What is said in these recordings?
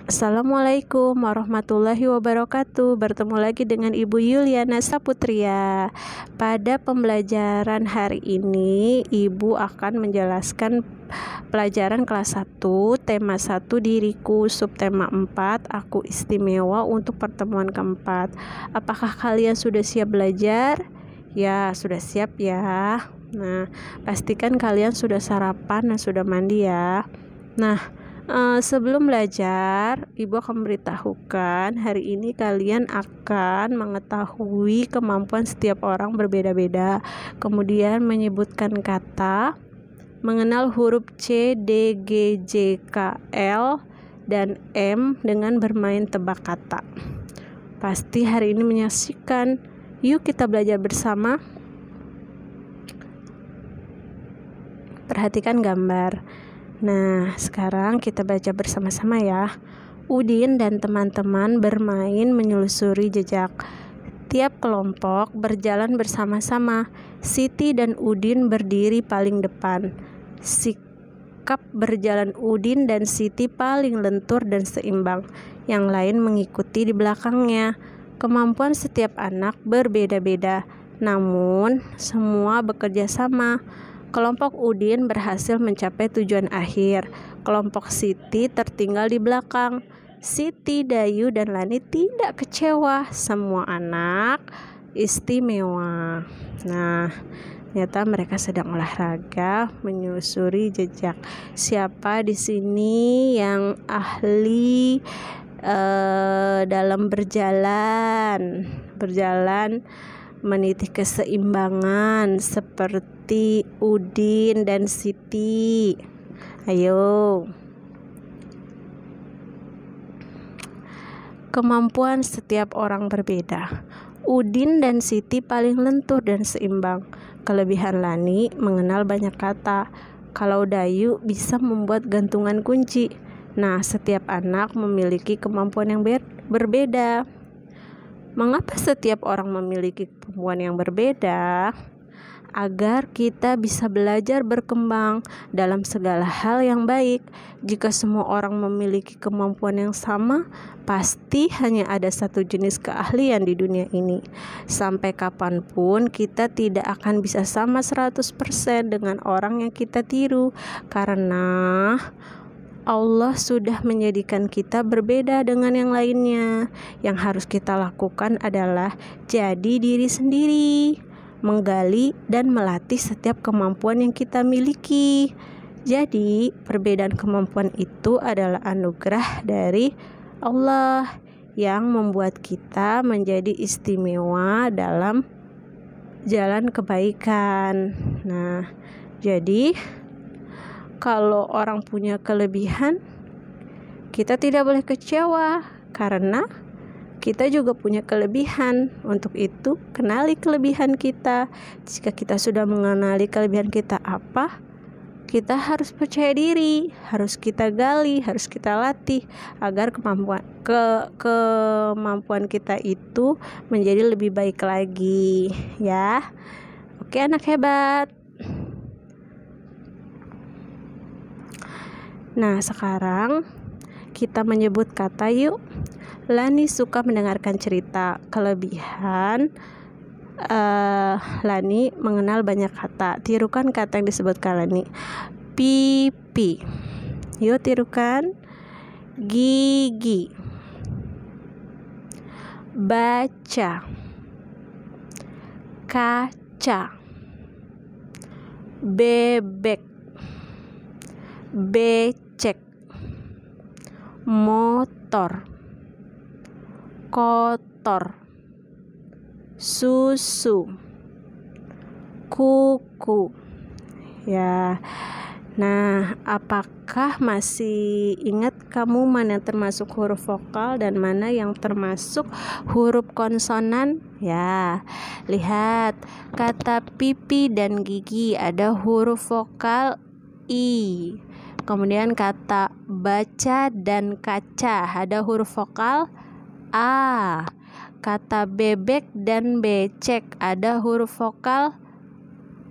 Assalamualaikum warahmatullahi wabarakatuh. Bertemu lagi dengan Ibu Yuliana Saputria. Pada pembelajaran hari ini, Ibu akan menjelaskan pelajaran kelas 1, tema 1 diriku, subtema 4, aku istimewa untuk pertemuan keempat. Apakah kalian sudah siap belajar? Ya, sudah siap ya. Nah, pastikan kalian sudah sarapan dan sudah mandi ya. Nah, sebelum belajar, Ibu akan memberitahukan hari ini kalian akan mengetahui kemampuan setiap orang berbeda-beda. Kemudian menyebutkan kata, mengenal huruf C, D, G, J, K, L, dan M dengan bermain tebak kata. Pasti hari ini menyaksikan. Yuk kita belajar bersama. Perhatikan gambar. Nah, sekarang kita baca bersama-sama ya. Udin dan teman-teman bermain menelusuri jejak. Tiap kelompok berjalan bersama-sama. Siti dan Udin berdiri paling depan. Sikap berjalan Udin dan Siti paling lentur dan seimbang. Yang lain mengikuti di belakangnya. Kemampuan setiap anak berbeda-beda, namun semua bekerja sama. Kelompok Udin berhasil mencapai tujuan akhir. Kelompok Siti tertinggal di belakang. Siti, Dayu, dan Lani tidak kecewa. Semua anak istimewa. Nah, ternyata mereka sedang olahraga menyusuri jejak. Siapa di sini yang ahli dalam berjalan meniti keseimbangan seperti Udin dan Siti? Ayo. Kemampuan setiap orang berbeda. Udin dan Siti paling lentur dan seimbang. Kelebihan Lani mengenal banyak kata. Kalau Dayu bisa membuat gantungan kunci. Nah, setiap anak memiliki kemampuan yang berbeda. Mengapa setiap orang memiliki kemampuan yang berbeda? Agar kita bisa belajar berkembang dalam segala hal yang baik. Jika semua orang memiliki kemampuan yang sama, pasti hanya ada satu jenis keahlian di dunia ini. Sampai kapanpun kita tidak akan bisa sama 100% dengan orang yang kita tiru, karena Allah sudah menjadikan kita berbeda dengan yang lainnya. Yang harus kita lakukan adalah jadi diri sendiri, menggali dan melatih setiap kemampuan yang kita miliki. Jadi, perbedaan kemampuan itu adalah anugerah dari Allah yang membuat kita menjadi istimewa dalam jalan kebaikan. Nah, jadi kalau orang punya kelebihan, kita tidak boleh kecewa karena kita juga punya kelebihan. Untuk itu, kenali kelebihan kita. Jika kita sudah mengenali kelebihan kita apa, kita harus percaya diri, harus kita gali, harus kita latih agar kemampuan kita itu menjadi lebih baik lagi, ya. Oke, anak hebat. Nah, sekarang kita menyebut kata yuk. Lani suka mendengarkan cerita. Kelebihan Lani mengenal banyak kata. Tirukan kata yang disebutkan Lani. Pipi. Yuk tirukan. Gigi. Baca. Kaca. Bebek. Becek. Motor. Kotor. Susu. Kuku. Ya. Nah, apakah masih ingat kamu mana yang termasuk huruf vokal dan mana yang termasuk huruf konsonan? Ya, lihat kata pipi dan gigi ada huruf vokal I. Kemudian kata baca dan kaca ada huruf vokal A. Kata bebek dan becek ada huruf vokal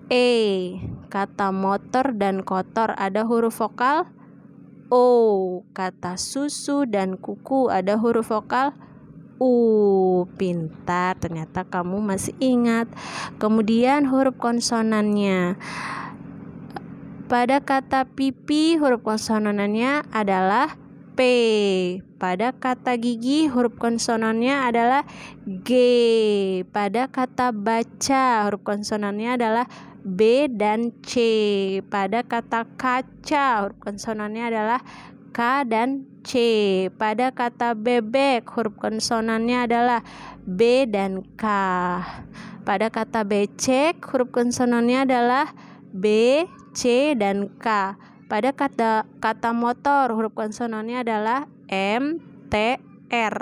E. Kata motor dan kotor ada huruf vokal O. Kata susu dan kuku ada huruf vokal U. Pintar, ternyata kamu masih ingat. Kemudian huruf konsonannya. Pada kata pipi huruf konsonannya adalah P. Pada kata gigi huruf konsonannya adalah G. Pada kata baca huruf konsonannya adalah B dan C. Pada kata kaca huruf konsonannya adalah K dan C. Pada kata bebek huruf konsonannya adalah B dan K. Pada kata becek huruf konsonannya adalah B, C dan K. Pada kata motor huruf konsonannya adalah M, T, R.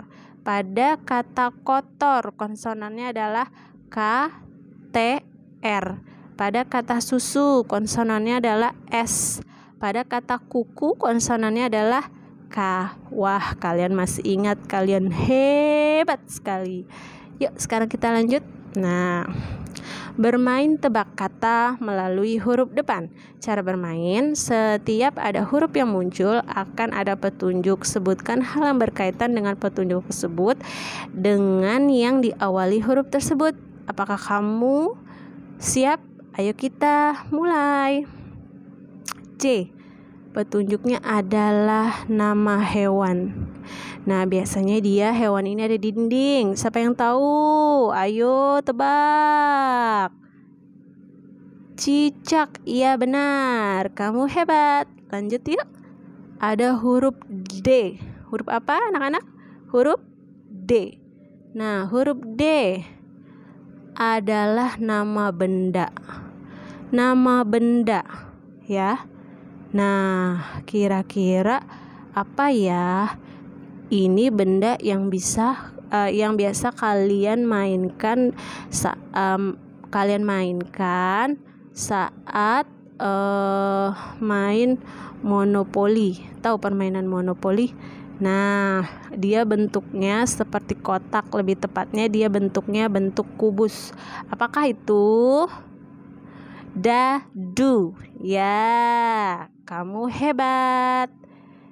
Pada kata kotor konsonannya adalah K, T, R. Pada kata susu konsonannya adalah S. Pada kata kuku konsonannya adalah K. Wah, kalian masih ingat, kalian hebat sekali. Yuk, sekarang kita lanjut. Nah, bermain tebak kata melalui huruf depan. Cara bermain, setiap ada huruf yang muncul akan ada petunjuk. Sebutkan hal yang berkaitan dengan petunjuk tersebut dengan yang diawali huruf tersebut. Apakah kamu siap? Ayo kita mulai. C. Petunjuknya adalah nama hewan. Nah, biasanya hewan ini ada di dinding. Siapa yang tahu? Ayo tebak. Cicak. Iya benar. Kamu hebat. Lanjut yuk. Ada huruf D. Huruf apa anak-anak? Huruf D. Nah, huruf D adalah nama benda. Nama benda, ya. Nah, kira-kira apa ya? Ini benda yang yang biasa kalian mainkan saat main monopoli. Tahu permainan monopoli? Nah, dia bentuknya seperti kotak, lebih tepatnya dia bentuknya bentuk kubus. Apakah itu? Dadu. Ya, kamu hebat.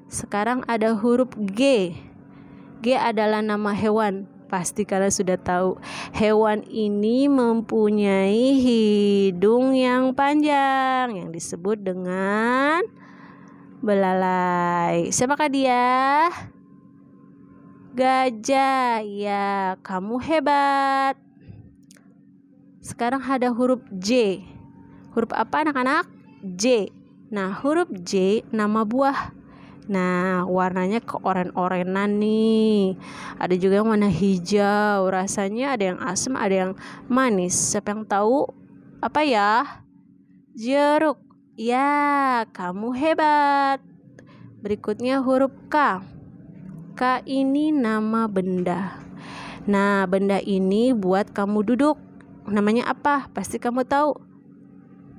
Sekarang ada huruf G. G adalah nama hewan. Pasti kalian sudah tahu. Hewan ini mempunyai hidung yang panjang yang disebut dengan belalai. Siapakah dia? Gajah. Ya, kamu hebat. Sekarang ada huruf J. Huruf apa anak-anak? J. Nah, huruf J nama buah. Nah, warnanya keoren-orenan nih. Ada juga yang warna hijau. Rasanya ada yang asam, ada yang manis. Siapa yang tahu? Apa ya? Jeruk. Ya, kamu hebat. Berikutnya huruf K. K ini nama benda. Nah, benda ini buat kamu duduk. Namanya apa? Pasti kamu tahu.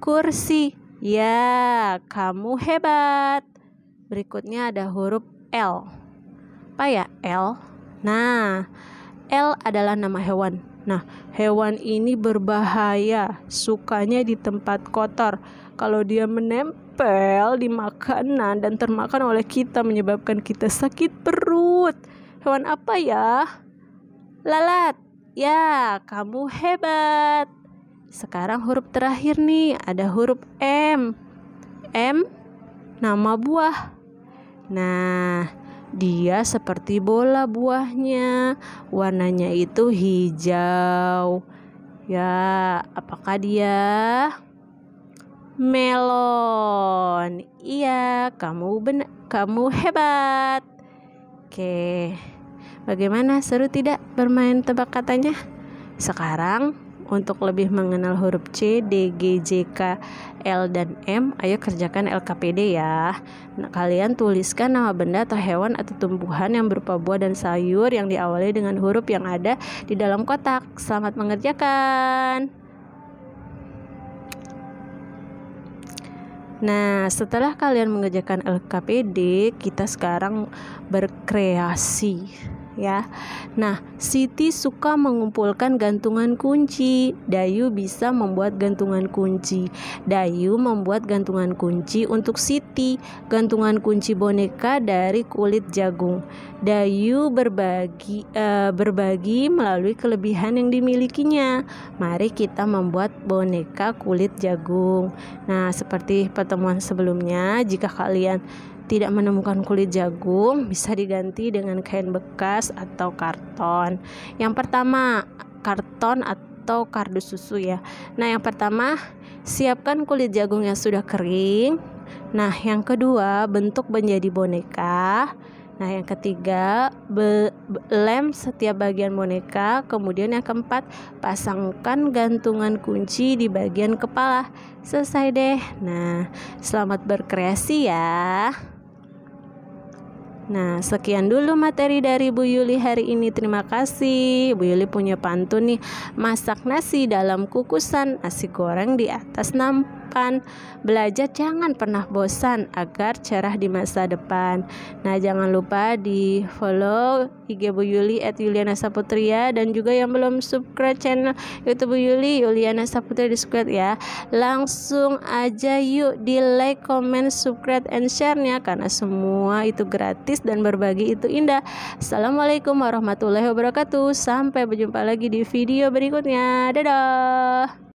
Kursi. Ya, kamu hebat. Berikutnya ada huruf L. Apa ya L? Nah, L adalah nama hewan. Nah, hewan ini berbahaya. Sukanya di tempat kotor. Kalau dia menempel di makanan dan termakan oleh kita menyebabkan kita sakit perut. Hewan apa ya? Lalat. Ya, kamu hebat. Sekarang huruf terakhir nih, ada huruf M. M nama buah. Nah, dia seperti bola buahnya. Warnanya itu hijau. Ya, apakah dia? Melon. Iya, kamu hebat. Oke. Bagaimana, seru tidak bermain tebak katanya? Sekarang untuk lebih mengenal huruf C, D, G, J, K, L, dan M, ayo kerjakan LKPD ya. Nah, kalian tuliskan nama benda atau hewan atau tumbuhan yang berupa buah dan sayur yang diawali dengan huruf yang ada di dalam kotak. Selamat mengerjakan. Nah, setelah kalian mengerjakan LKPD, kita sekarang berkreasi. ya. Nah, Siti suka mengumpulkan gantungan kunci. Dayu bisa membuat gantungan kunci. Dayu membuat gantungan kunci untuk Siti, gantungan kunci boneka dari kulit jagung. Dayu berbagi melalui kelebihan yang dimilikinya. Mari kita membuat boneka kulit jagung. Nah, seperti pertemuan sebelumnya, jika kalian tidak menemukan kulit jagung, bisa diganti dengan kain bekas atau karton. Yang pertama, karton atau kardus susu ya. Nah, yang pertama, siapkan kulit jagung yang sudah kering. Nah, yang kedua, bentuk menjadi boneka. Nah, yang ketiga, lem setiap bagian boneka. Kemudian yang keempat, pasangkan gantungan kunci di bagian kepala. Selesai deh. Nah, selamat berkreasi ya. Nah, sekian dulu materi dari Bu Yuli hari ini. Terima kasih. Bu Yuli punya pantun nih. Masak nasi dalam kukusan, nasi goreng di atas nampan. Belajar jangan pernah bosan agar cerah di masa depan. Nah, jangan lupa di follow IG Bu Yuli @yuliana_saputria, dan juga yang belum subscribe channel YouTube Bu Yuli, Yuliana Saputria, di subscribe ya. Langsung aja yuk di like, comment, subscribe, and share-nya, karena semua itu gratis dan berbagi itu indah. Assalamualaikum warahmatullahi wabarakatuh. Sampai berjumpa lagi di video berikutnya. Dadah.